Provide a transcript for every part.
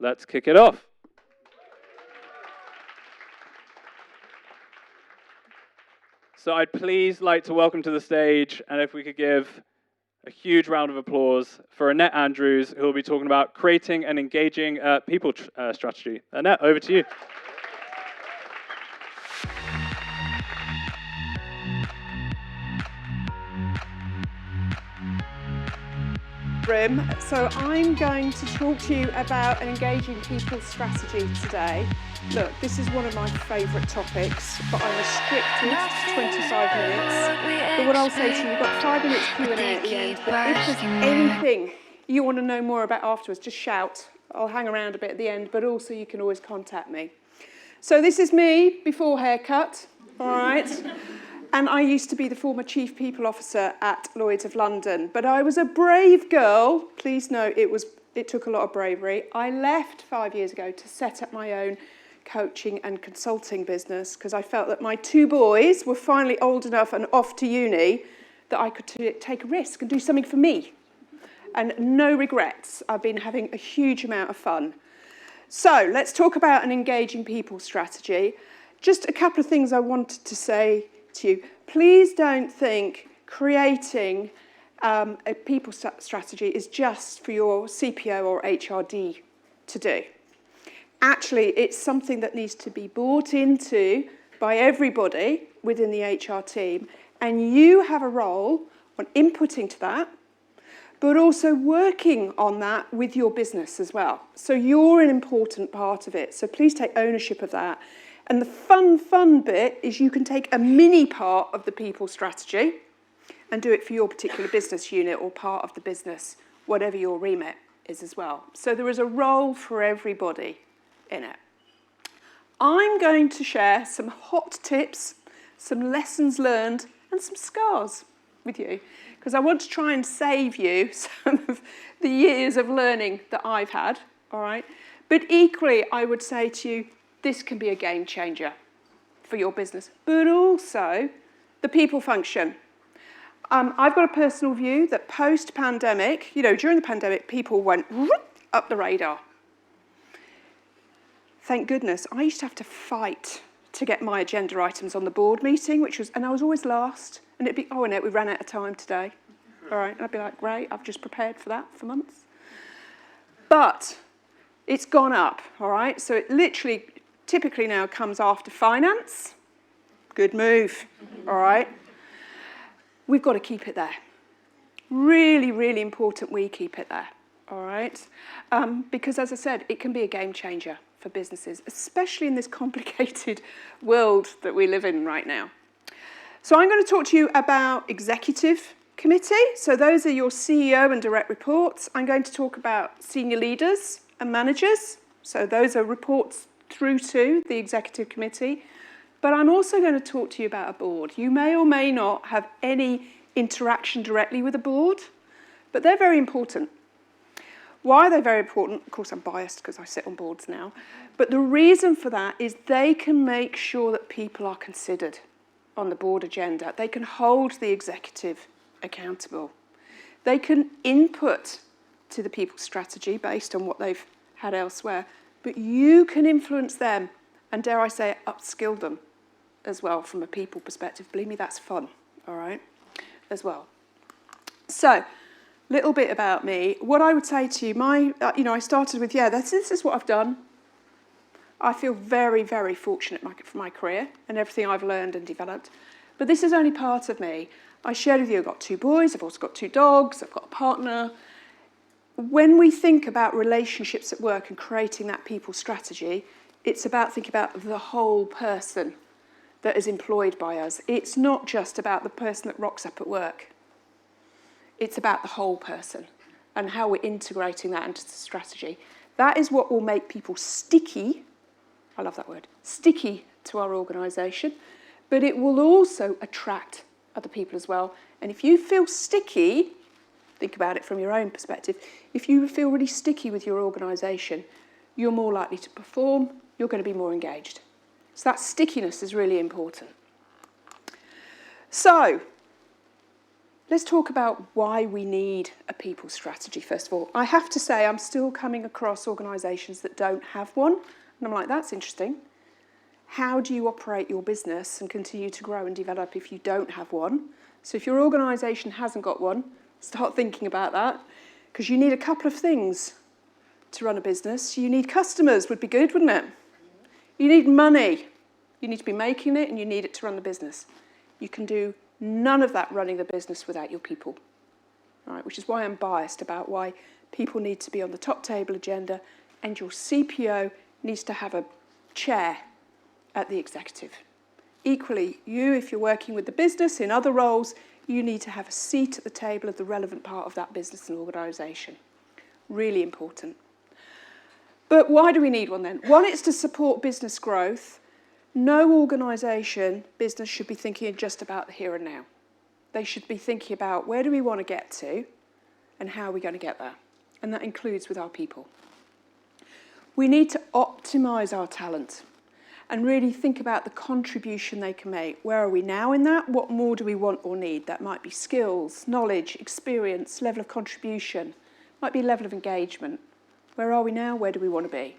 let's kick it off. So I'd please like to welcome to the stage, and if we could give a huge round of applause for Annette Andrews, who will be talking about creating and engaging people strategy. Annette, over to you. So I'm going to talk to you about an engaging people strategy today. Look, this is one of my favourite topics, but I'm restricted to 25 minutes. But what I'll say to you, you've got 5 minutes Q&A at the end, but if there's anything you want to know more about afterwards, just shout. I'll hang around a bit at the end, but also you can always contact me. So this is me before haircut, all right? And I used to be the former Chief People Officer at Lloyd of London. But I was a brave girl. Please note, it took a lot of bravery. I left 5 years ago to set up my own coaching and consulting business because I felt that my 2 boys were finally old enough and off to uni that I could take a risk and do something for me. And no regrets. I've been having a huge amount of fun. So let's talk about an engaging people strategy. Just a couple of things I wanted to say to you. Please don't think creating a people strategy is just for your CPO or HRD to do. Actually, it's something that needs to be bought into by everybody within the HR team, and you have a role on inputting to that, but also working on that with your business as well. So you're an important part of it, so please take ownership of that. And the fun bit is you can take a mini part of the people strategy and do it for your particular business unit or part of the business, whatever your remit is as well. So there is a role for everybody in it. I'm going to share some hot tips, some lessons learned, and some scars with you, because I want to try and save you some of the years of learning that I've had, all right? But equally, I would say to you, this can be a game changer for your business, but also the people function. I've got a personal view that post-pandemic, during the pandemic, people went up the radar. Thank goodness. I used to have to fight to get my agenda items on the board meeting, and I was always last. And it'd be, oh, Annette, we ran out of time today. All right, and I'd be like, great, I've just prepared for that for months. But it's gone up, all right? So it literally typically now comes after finance. Good move, all right? We've got to keep it there. Really, really important we keep it there, all right? Because as I said, it can be a game changer for businesses, especially in this complicated world that we live in right now. So I'm going to talk to you about executive committee. So those are your CEO and direct reports. I'm going to talk about senior leaders and managers. So those are reports through to the executive committee. But I'm also going to talk to you about a board. You may or may not have any interaction directly with a board, but they're very important. Why are they very important? Of course, I'm biased because I sit on boards now. But the reason for that is they can make sure that people are considered on the board agenda. They can hold the executive accountable. They can input to the people strategy based on what they've had elsewhere. But you can influence them and, dare I say it, upskill them as well from a people perspective. Believe me, that's fun, all right, as well. So, little bit about me. What I would say to you, I started with, this is what I've done. I feel very, very fortunate for my career and everything I've learned and developed. But this is only part of me. I shared with you, I've got 2 boys, I've also got 2 dogs, I've got a partner. When we think about relationships at work and creating that people strategy, it's about thinking about the whole person that is employed by us. It's not just about the person that rocks up at work. It's about the whole person and how we're integrating that into the strategy. That is what will make people sticky. I love that word, sticky to our organisation, but it will also attract other people as well. And if you feel sticky, think about it from your own perspective, if you feel really sticky with your organisation, you're more likely to perform, you're going to be more engaged. So that stickiness is really important. So, Let's talk about why we need a people strategy, first of all. I have to say, I'm still coming across organisations that don't have one. And I'm like, that's interesting. How do you operate your business and continue to grow and develop if you don't have one? So if your organisation hasn't got one, start thinking about that, because you need a couple of things to run a business. You need customers, would be good, wouldn't it? You need money. You need to be making it, and you need it to run the business. You can do none of that running the business without your people, right? Which is why I'm biased about why people need to be on the top table agenda, and your CPO needs to have a chair at the executive. Equally, you, if you're working with the business in other roles, you need to have a seat at the table of the relevant part of that business and organisation. Really important. But why do we need one then? One, it's to support business growth. No organisation, business, should be thinking just about the here and now. They should be thinking about where do we want to get to and how are we going to get there. And that includes with our people. We need to optimise our talent and really think about the contribution they can make. Where are we now in that? What more do we want or need? That might be skills, knowledge, experience, level of contribution, might be level of engagement. Where are we now? Where do we want to be?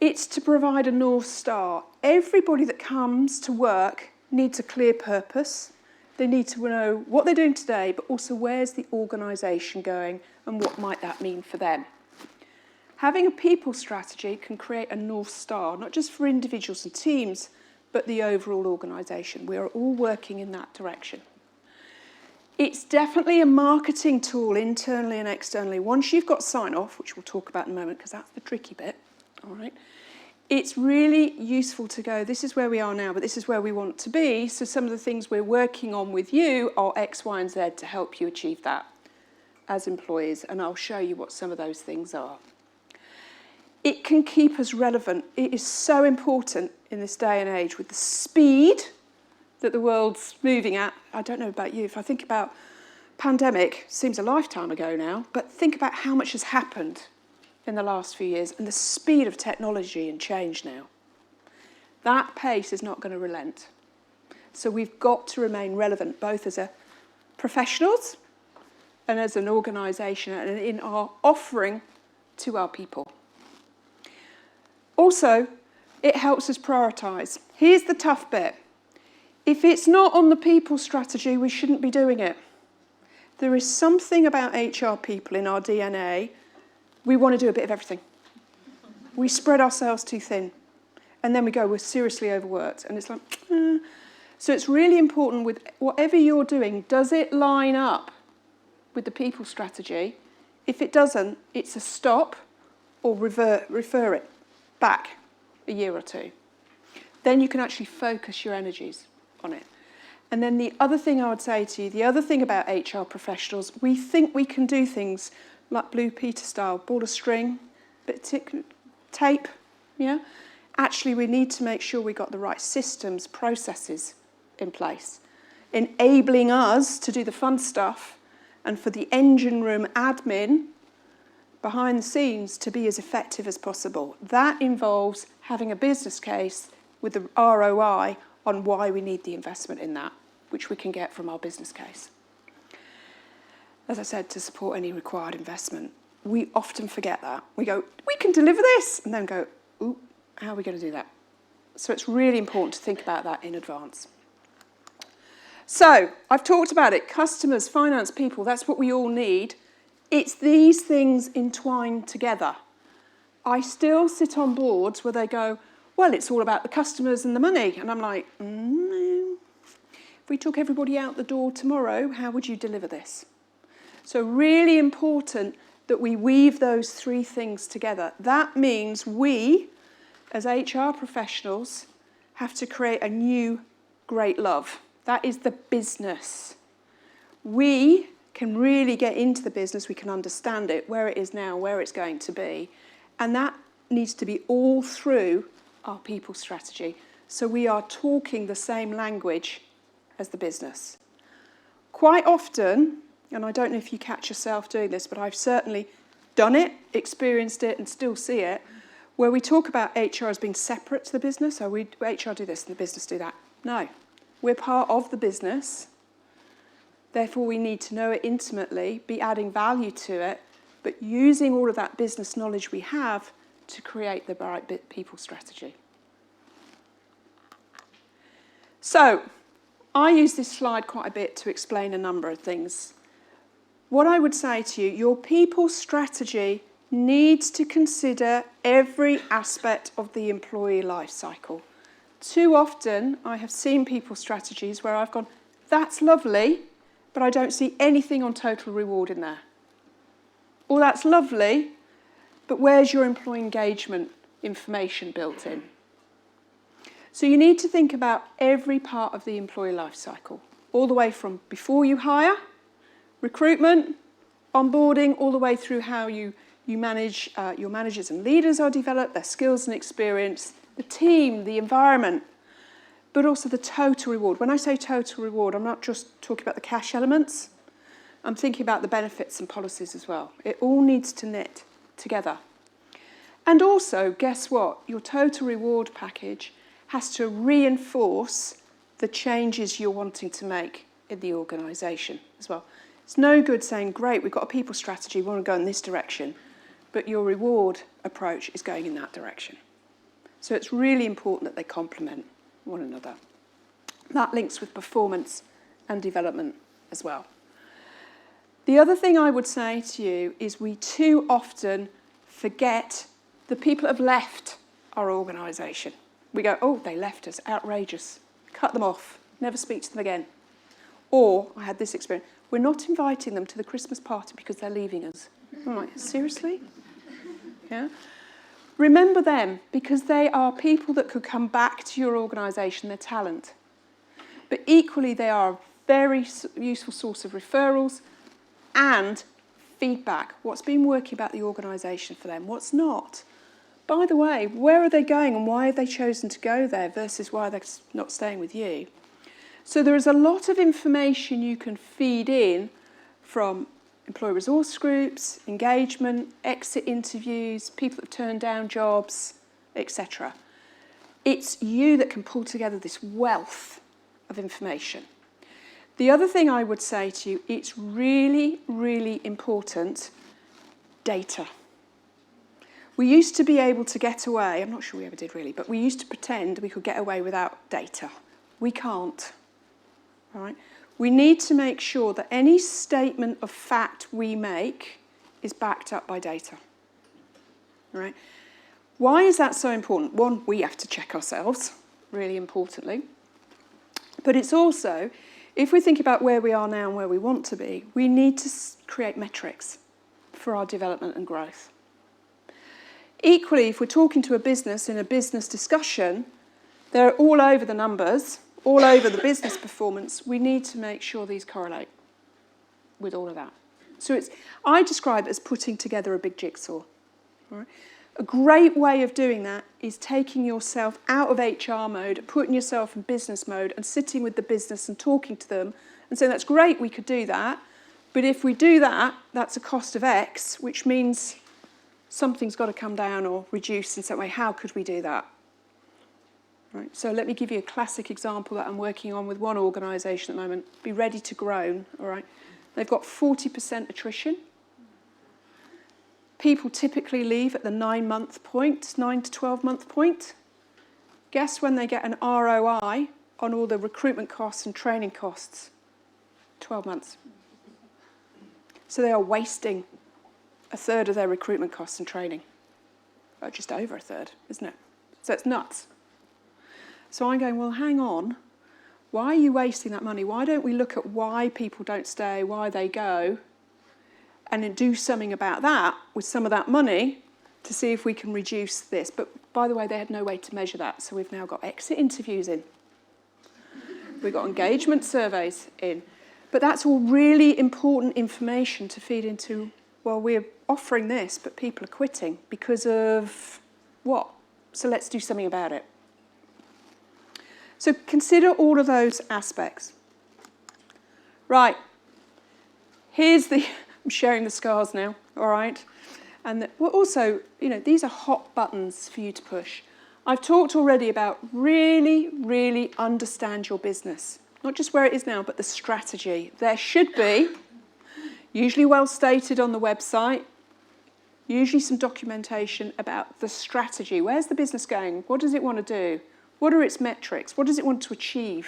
It's to provide a North Star. Everybody that comes to work needs a clear purpose. They need to know what they're doing today, but also where's the organisation going and what might that mean for them. Having a people strategy can create a North Star, not just for individuals and teams, but the overall organisation. We are all working in that direction. It's definitely a marketing tool internally and externally. Once you've got sign-off, which we'll talk about in a moment, because that's the tricky bit, all right, it's really useful to go, this is where we are now, but this is where we want to be. So some of the things we're working on with you are X, Y, and Z to help you achieve that as employees. And I'll show you what some of those things are. It can keep us relevant. It is so important in this day and age with the speed that the world's moving at. I don't know about you. If I think about pandemic, seems a lifetime ago now, but think about how much has happened in the last few years and the speed of technology and change now. That pace is not going to relent. So we've got to remain relevant, both as a professionals and as an organisation and in our offering to our people. Also, it helps us prioritise. Here's the tough bit. If it's not on the people strategy, we shouldn't be doing it. There is something about HR people in our DNA. We want to do a bit of everything. We spread ourselves too thin. And then we go, we're seriously overworked. And it's like, So it's really important with whatever you're doing, does it line up with the people strategy? If it doesn't, it's a stop or refer it back a year or two. Then you can actually focus your energies on it. And then the other thing I would say to you, the other thing about HR professionals, we think we can do things like Blue Peter style, ball of string, bit of tape, yeah? Actually, we need to make sure we got the right systems, processes in place, enabling us to do the fun stuff and for the engine room admin behind the scenes to be as effective as possible. That involves having a business case with the ROI on why we need the investment in that, which we can get from our business case. As I said, to support any required investment. We often forget that. We go, we can deliver this, and then go, ooh, how are we going to do that? So it's really important to think about that in advance. So I've talked about it, customers, finance, people, that's what we all need. It's these things entwined together. I still sit on boards where they go, well, it's all about the customers and the money. And I'm like, no. If we took everybody out the door tomorrow, how would you deliver this? So really important that we weave those three things together. That means we, as HR professionals, have to create a new great love. That is the business. We can really get into the business, we can understand it, where it is now, where it's going to be. And that needs to be all through our people strategy. So we are talking the same language as the business. Quite often, and I don't know if you catch yourself doing this, but I've certainly done it, experienced it, and still see it, where we talk about HR as being separate to the business. So HR do this and the business do that. No, we're part of the business. Therefore, we need to know it intimately, be adding value to it, but using all of that business knowledge we have to create the right people strategy. So, I use this slide quite a bit to explain a number of things. What I would say to you, your people strategy needs to consider every aspect of the employee life cycle. Too often, I have seen people strategies where I've gone, that's lovely, but I don't see anything on total reward in there. Or that's lovely, but where's your employee engagement information built in? So you need to think about every part of the employee life cycle, all the way from before you hire, recruitment, onboarding, all the way through how you manage, your managers and leaders are developed, their skills and experience, the team, the environment, but also the total reward. When I say total reward, I'm not just talking about the cash elements. I'm thinking about the benefits and policies as well. It all needs to knit together. And also, guess what? Your total reward package has to reinforce the changes you're wanting to make in the organisation as well. It's no good saying, great, we've got a people strategy, we want to go in this direction, but your reward approach is going in that direction. So it's really important that they complement one another. That links with performance and development as well. The other thing I would say to you is we too often forget the people that have left our organisation. We go, oh, they left us, outrageous. Cut them off, never speak to them again. Or, I had this experience, we're not inviting them to the Christmas party because they're leaving us. I'm like, seriously? Yeah. Remember them, because they are people that could come back to your organisation, their talent. But equally, they are a very useful source of referrals and feedback. What's been working about the organisation for them, what's not. By the way, where are they going and why have they chosen to go there versus why they're not staying with you? So there is a lot of information you can feed in from employee resource groups, engagement, exit interviews, people that have turned down jobs, etc. It's you that can pull together this wealth of information. The other thing I would say to you, it's really, really important, data. We used to be able to get away, I'm not sure we ever did really, but we used to pretend we could get away without data. We can't. All right? We need to make sure that any statement of fact we make is backed up by data. All right? Why is that so important? One, we have to check ourselves, really importantly. But it's also, if we think about where we are now and where we want to be, we need to create metrics for our development and growth. Equally, if we're talking to a business in a business discussion, they're all over the numbers, all over the business performance. We need to make sure these correlate with all of that. So I describe it as putting together a big jigsaw. All right? A great way of doing that is taking yourself out of HR mode, putting yourself in business mode and sitting with the business and talking to them and saying, that's great, we could do that, but if we do that, that's a cost of X, which means something's got to come down or reduce in some way. How could we do that? Right, so let me give you a classic example that I'm working on with one organisation at the moment. Be ready to groan, all right? They've got 40% attrition. People typically leave at the 9-month point, 9 to 12-month point. Guess when they get an ROI on all the recruitment costs and training costs? 12 months. So they are wasting a third of their recruitment costs and training. Oh, just over a third, isn't it? So it's nuts. So I'm going, well, hang on. Why are you wasting that money? Why don't we look at why people don't stay, why they go, and then do something about that with some of that money to see if we can reduce this. But by the way, they had no way to measure that, so we've now got exit interviews in. We've got engagement surveys in. But that's all really important information to feed into, well, we're offering this, but people are quitting because of what? So let's do something about it. So consider all of those aspects. Right. Here's the... I'm sharing the scars now, all right? And well, also, these are hot buttons for you to push. I've talked already about really, really understand your business. Not just where it is now, but the strategy. There should be, usually well stated on the website, usually some documentation about the strategy. Where's the business going? What does it want to do? What are its metrics? What does it want to achieve?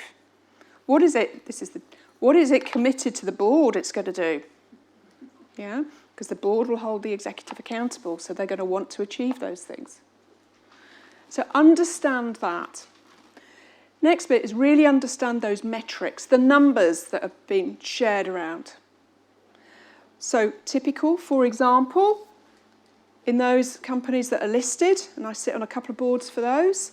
What is it committed to the board it's going to do? Yeah, because the board will hold the executive accountable, so they're going to want to achieve those things. So understand that. Next bit is really understand those metrics, the numbers that have been shared around. So typical, for example, in those companies that are listed, and I sit on a couple of boards for those,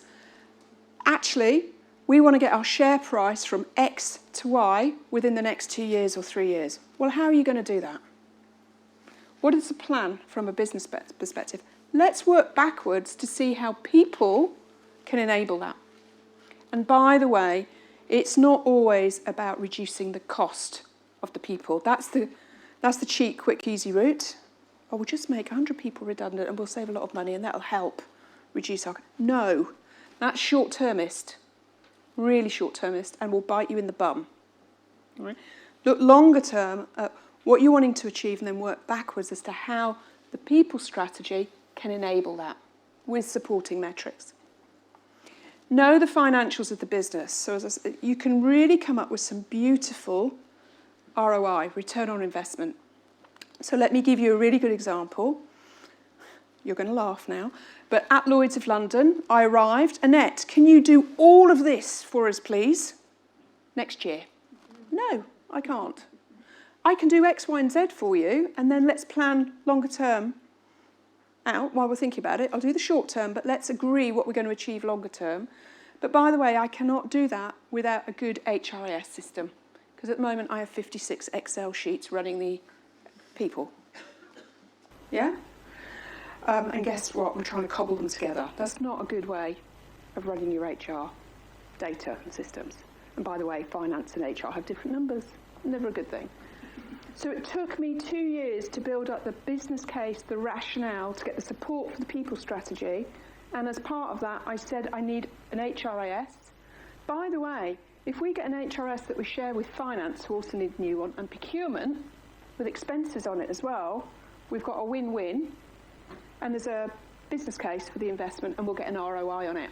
actually, we want to get our share price from X to Y within the next 2 years or 3 years. Well, how are you going to do that? What is the plan from a business perspective? Let's work backwards to see how people can enable that. And by the way, it's not always about reducing the cost of the people. That's the cheap, quick, easy route. Oh, we'll just make 100 people redundant and we'll save a lot of money and that'll help reduce our... No, that's short-termist, really short-termist, and will bite you in the bum. All right? Look longer term at what you're wanting to achieve and then work backwards as to how the people strategy can enable that with supporting metrics. Know the financials of the business. So as I said, you can really come up with some beautiful ROI, return on investment. So let me give you a really good example. You're going to laugh now. But at Lloyd's of London, I arrived. Annette, can you do all of this for us, please? Next year. No, I can't. I can do X, Y, and Z for you, and then let's plan longer term out while we're thinking about it. I'll do the short term, but let's agree what we're going to achieve longer term. But by the way, I cannot do that without a good HRIS system, because at the moment I have 56 Excel sheets running the people. Yeah? And guess what? I'm trying to cobble them together. That's not a good way of running your HR data and systems. And by the way, finance and HR have different numbers. Never a good thing. So it took me 2 years to build up the business case, the rationale, to get the support for the people strategy. And as part of that, I said I need an HRIS. By the way, if we get an HRS that we share with finance, who also need a new one, and procurement, with expenses on it as well, we've got a win-win. And there's a business case for the investment, and we'll get an ROI on it.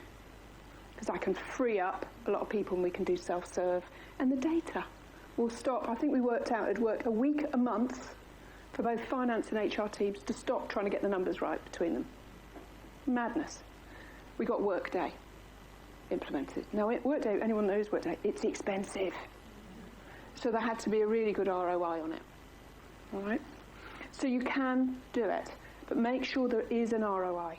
Because I can free up a lot of people and we can do self-serve. And the data will stop. I think we worked out it'd work a week, a month for both finance and HR teams to stop trying to get the numbers right between them. Madness. We got Workday implemented. Now, Workday, anyone knows Workday, it's expensive. So there had to be a really good ROI on it. All right? So you can do it, but make sure there is an ROI.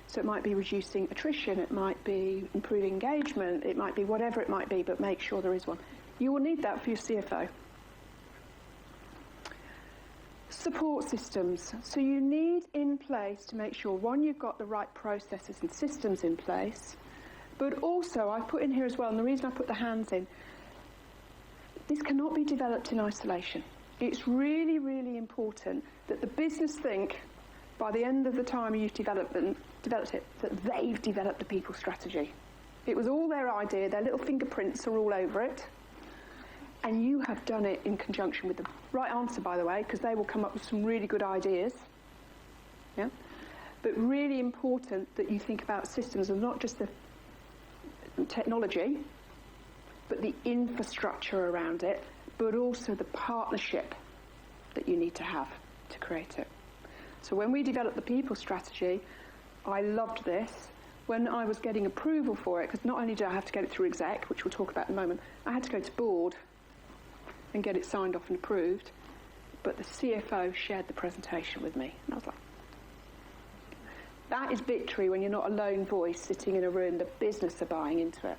So it might be reducing attrition, it might be improving engagement, it might be whatever it might be, but make sure there is one. You will need that for your CFO. Support systems. So you need in place to make sure, one, you've got the right processes and systems in place, but also I've put in here as well, and the reason I put the hands in, this cannot be developed in isolation. It's really, really important that the business think, by the end of the time you've developed it, that they've developed a people strategy. It was all their idea, their little fingerprints are all over it, and you have done it in conjunction with the right answer, by the way, because they will come up with some really good ideas. Yeah? But really important that you think about systems and not just the technology, but the infrastructure around it, but also the partnership that you need to have to create it. So when we developed the people strategy, I loved this. When I was getting approval for it, because not only did I have to get it through exec, which we'll talk about in a moment, I had to go to board and get it signed off and approved, but the CFO shared the presentation with me. And I was like, that is victory when you're not a lone voice sitting in a room, the business are buying into it.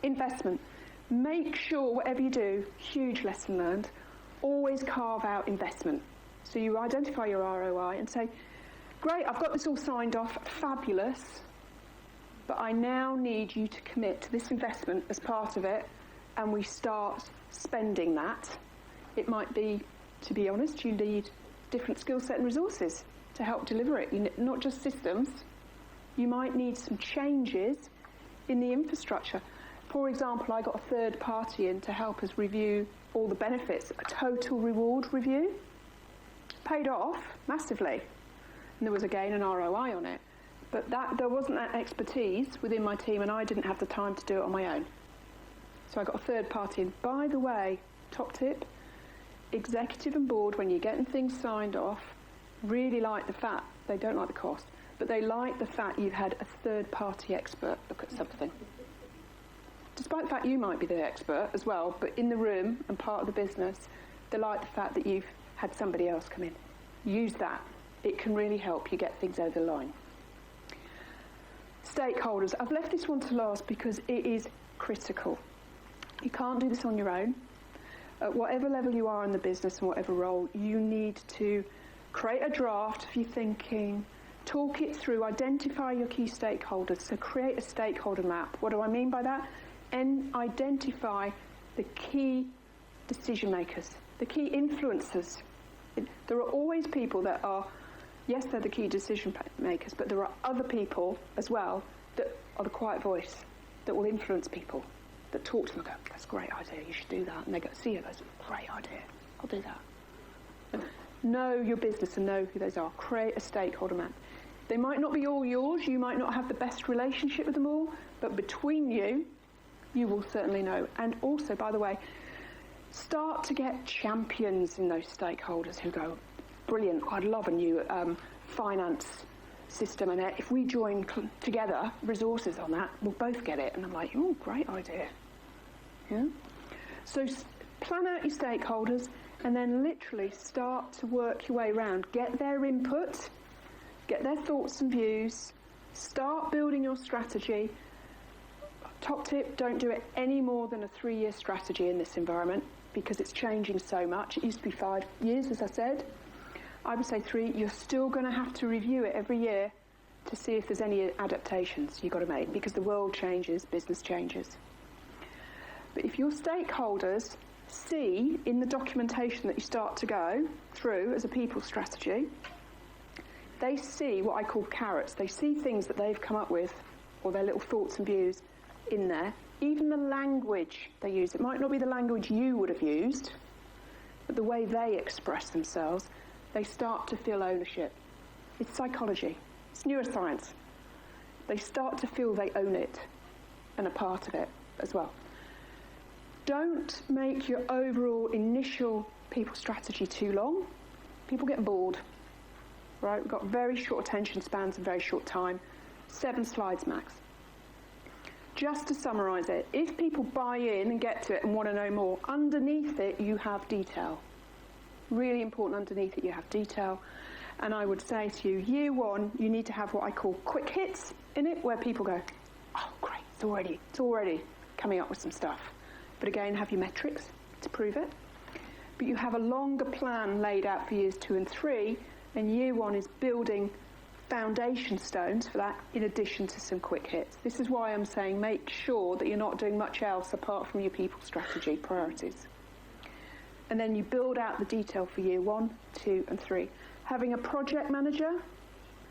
Investment. Make sure whatever you do, huge lesson learned, always carve out investment. So you identify your ROI and say, great, I've got this all signed off, fabulous, but I now need you to commit to this investment as part of it, and we start spending that. It might be, to be honest, you need different skill set and resources to help deliver it, not just systems. You might need some changes in the infrastructure. For example, I got a third party in to help us review all the benefits, a total reward review. Paid off massively, and there was again an ROI on it. But there wasn't that expertise within my team, and I didn't have the time to do it on my own. So I got a third party in. By the way, top tip, executive and board, when you're getting things signed off, really like the fact, they don't like the cost, but they like the fact you've had a third party expert look at something. Despite the fact you might be the expert as well, but in the room and part of the business, they like the fact that you've had somebody else come in. Use that. It can really help you get things over the line. Stakeholders. I've left this one to last because it is critical. You can't do this on your own. At whatever level you are in the business and whatever role, you need to create a draft of your thinking, talk it through, identify your key stakeholders. So create a stakeholder map. What do I mean by that? And identify the key decision makers, the key influencers. There are always people that are, yes, they're the key decision makers, but there are other people as well that are the quiet voice that will influence people, that talk to them and go, that's a great idea, you should do that. And they go, see you, that's a great idea, I'll do that. And know your business and know who those are. Create a stakeholder map. They might not be all yours, you might not have the best relationship with them all, but between you, you will certainly know. And also, by the way, start to get champions in those stakeholders who go, brilliant, I'd love a new finance system, and if we join together resources on that, we'll both get it. And I'm like, oh, great idea. Yeah. So plan out your stakeholders and then literally start to work your way around. Get their input, get their thoughts and views, start building your strategy. Top tip, don't do it any more than a 3-year strategy in this environment because it's changing so much. It used to be 5 years, as I said. I would say 3. You're still going to have to review it every year to see if there's any adaptations you've got to make because the world changes, business changes. But if your stakeholders see in the documentation that you start to go through as a people strategy, they see what I call carrots. They see things that they've come up with or their little thoughts and views in there. Even the language they use. It might not be the language you would have used, but the way they express themselves, they start to feel ownership. It's psychology. It's neuroscience. They start to feel they own it and are part of it as well. Don't make your overall initial people strategy too long. People get bored. Right? We've got very short attention spans and very short time. 7 slides max. Just to summarise it, if people buy in and get to it and want to know more, underneath it you have detail. Really important, underneath it you have detail. And I would say to you, year 1, you need to have what I call quick hits in it, where people go, oh great, it's already coming up with some stuff. But again, have your metrics to prove it. But you have a longer plan laid out for years 2 and 3, and year 1 is building foundation stones for that in addition to some quick hits. This is why I'm saying make sure that you're not doing much else apart from your people strategy priorities. And then you build out the detail for year 1, 2 and 3. Having a project manager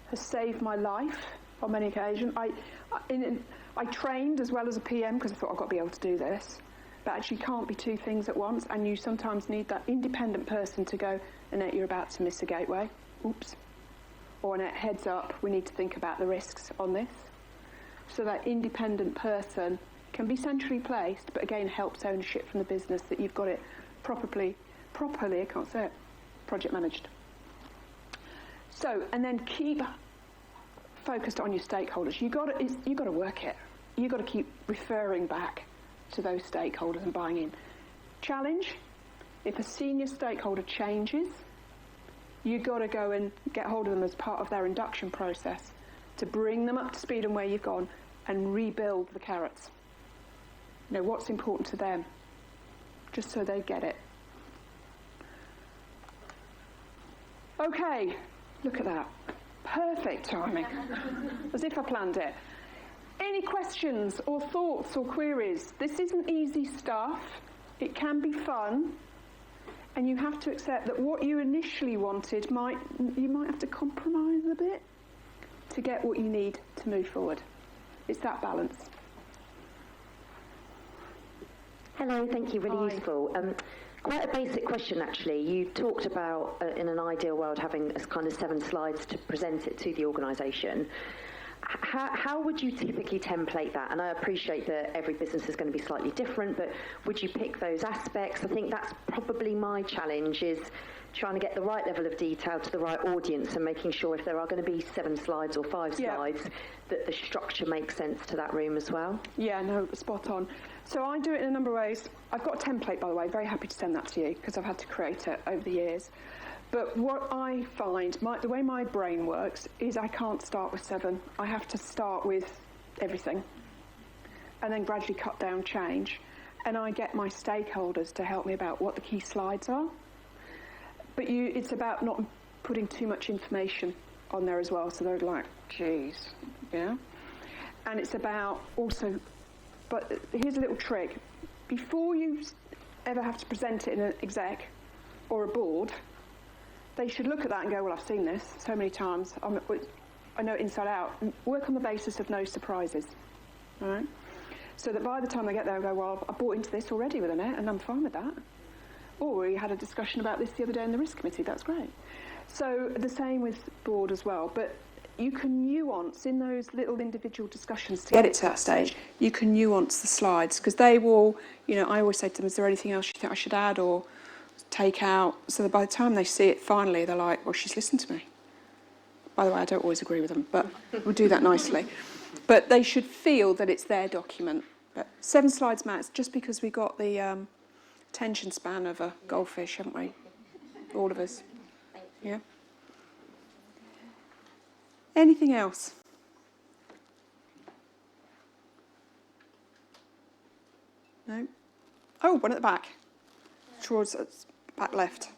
has saved my life on many occasions. I trained as well as a PM because I thought I've got to be able to do this. But actually can't be 2 things at once, and you sometimes need that independent person to go, Annette, you're about to miss a gateway. Oops. Or Annette, heads up, we need to think about the risks on this. So that independent person can be centrally placed, but again helps ownership from the business that you've got it properly, I can't say it, project managed. So, and then keep focused on your stakeholders. You've got to work it. You've got to keep referring back to those stakeholders and buying in. Challenge, if a senior stakeholder changes, you've got to go and get hold of them as part of their induction process to bring them up to speed on where you've gone and rebuild the carrots. You know, what's important to them, just so they get it. Okay, look at that. Perfect timing. As if I planned it. Any questions or thoughts or queries? This isn't easy stuff. It can be fun. And you have to accept that what you initially wanted you might have to compromise a bit to get what you need to move forward. It's that balance. Hello, thank you, really Hi. useful. Quite a basic question, actually. You talked about, in an ideal world, having a kind of 7 slides to present it to the organisation. How would you typically template that? And I appreciate that every business is going to be slightly different, but would you pick those aspects? I think that's probably my challenge, is trying to get the right level of detail to the right audience and making sure if there are going to be 7 slides or 5 slides, that the structure makes sense to that room as well. Yeah, no, spot on. So I do it in a number of ways. I've got a template, by the way, very happy to send that to you because I've had to create it over the years. But what I find, the way my brain works is I can't start with 7. I have to start with everything and then gradually cut down, change. And I get my stakeholders to help me about what the key slides are. But it's about not putting too much information on there as well. So they're like, geez, yeah. And it's about also, but here's a little trick. Before you ever have to present it in an exec or a board, they should look at that and go, well, I've seen this so many times. I know it inside out. Work on the basis of no surprises, all right? So that by the time they get there, I go, well, I bought into this already with Annette, and I'm fine with that. Or we had a discussion about this the other day in the risk committee. That's great. So the same with board as well. But you can nuance in those little individual discussions to get it to that stage. You can nuance the slides because they will, I always say to them, is there anything else you think I should add or take out? So that by the time they see it finally, they're like, well, she's listened to me. By the way, I don't always agree with them, but we'll do that nicely. But they should feel that it's their document. But 7 slides max, just because we got the attention span of a goldfish, haven't we? All of us. Yeah. Anything else? No? Oh, one at the back. Towards back left.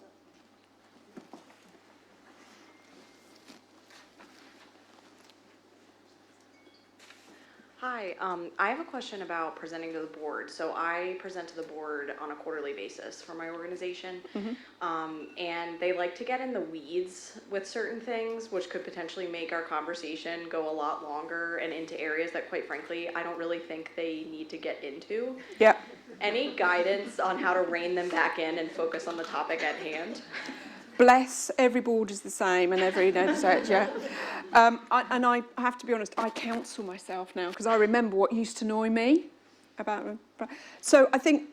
Hi, I have a question about presenting to the board. So I present to the board on a quarterly basis for my organization, and they like to get in the weeds with certain things, which could potentially make our conversation go a lot longer and into areas that, quite frankly, I don't really think they need to get into. Yep. Any guidance on how to rein them back in and focus on the topic at hand? Bless, every board is the same and every yeah. And I have to be honest, I counsel myself now because I remember what used to annoy me about them. So I think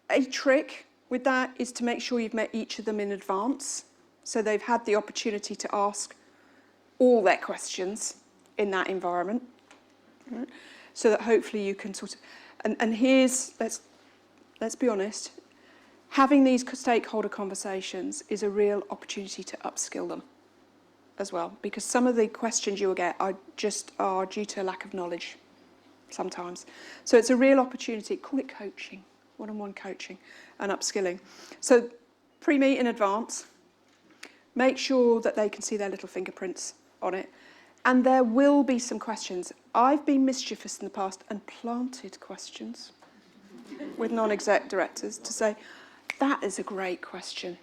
a trick with that is to make sure you've met each of them in advance so they've had the opportunity to ask all their questions in that environment, right? So that hopefully you can sort of, and here's, let's be honest, having these stakeholder conversations is a real opportunity to upskill them as well, because some of the questions you will get are due to a lack of knowledge sometimes. So it's a real opportunity, call it coaching, one-on-one coaching and upskilling. So pre-meet in advance, make sure that they can see their little fingerprints on it, and there will be some questions. I've been mischievous in the past and planted questions with non-exec directors to say, that is a great question.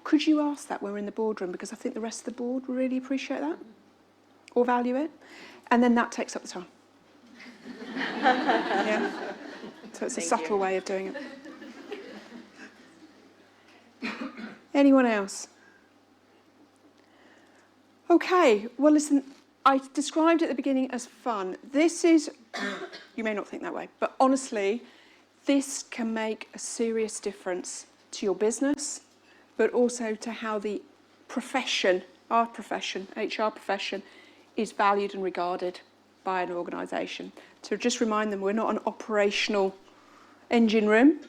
Could you ask that when we're in the boardroom? Because I think the rest of the board will really appreciate that or value it. And then that takes up the time. Yeah. So it's a subtle way of doing it. Anyone else? Okay. Well, listen, I described it at the beginning as fun. This is, you may not think that way, but honestly, this can make a serious difference to your business, but also to how the profession, our profession, HR profession, is valued and regarded by an organisation. To just remind them, we're not an operational engine room.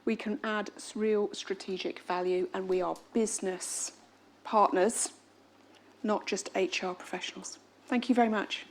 We can add real strategic value, and we are business partners, not just HR professionals. Thank you very much.